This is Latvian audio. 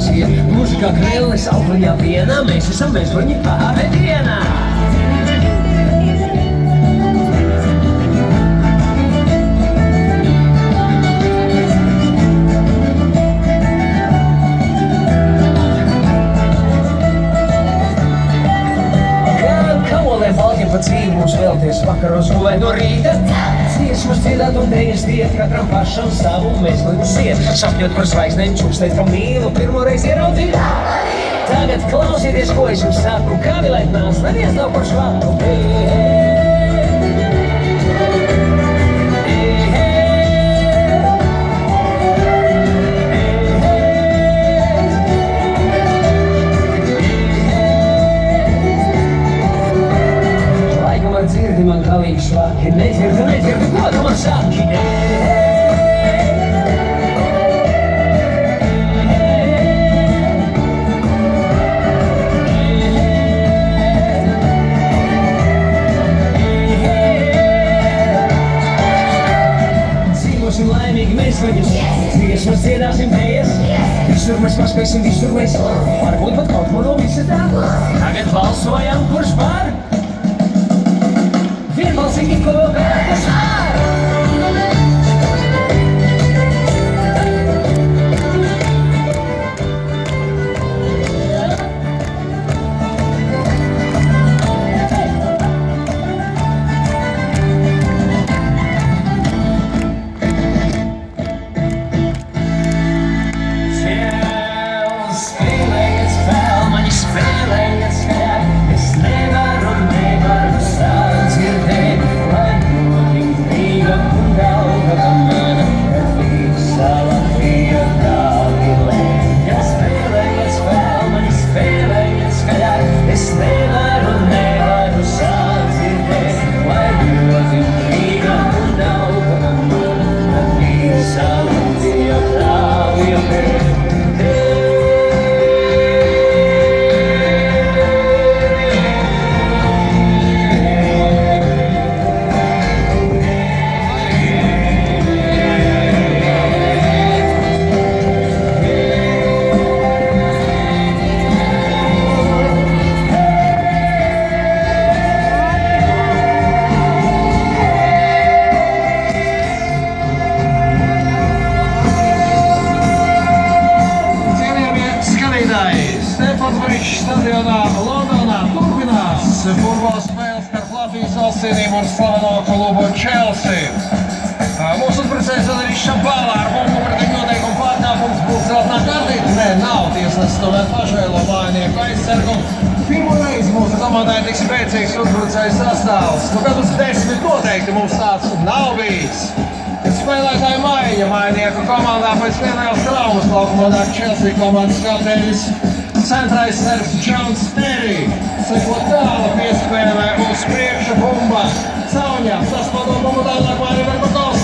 Gluži kā krēlis augļaņā vienā, mēs esam bezvaņi pavadienā. Kaolē baltiem pa dzīvi mums vēlties vakaros gulēt no rīta. Dziesmas dziedāt un dejas diet, katram pašam savu mezglinu siet. Sapņot par zvaigznēm, čukstēt, ka mīlu pirmoreiz ieraudzīt. Tagad klausieties, ko es jums saku, kā vilēt nāc, neviens nav par švaku. Laikam ar dzirdi man galīgi švaki, nedzirdi, ko tu man saki? Laimīgi mēs viņus, dziesmas dziedāsim dējas. Visur mēs paspēsim, visur mēs varbūt pat kaut ko no visa tā. Tagad balsojam, kurš var? Vienbalsīgi, ko vēl kas var? Stadionā Londonā turpinās futbola spēles starp Latvijas valstsīm un slaveno klubu Chelsea. Mūsu uzbrucējs vēl ir Šabala ar bumbu pretī noteikumu pārkāpums būs zeltnā kartīte. Nē, nav tiesnesis tomēr pažēlo mājinieku aizsargu. Pirmo reizi mūsu komandai tik spēcīgs uzbrucējs sastāvs. Nu, gadus 10 noteikti mums tāds nav bijis. Spēlētāju maiņa mājinieku komandā pēc vienēlas traumas laukumā nāk Chelsea komandas kapteinis centrais sargs Džons Terry. Seko tāla piespēlē uz priekšu bumba. Sauņā saspadot bumbu tālāk Mārija Verpakovs.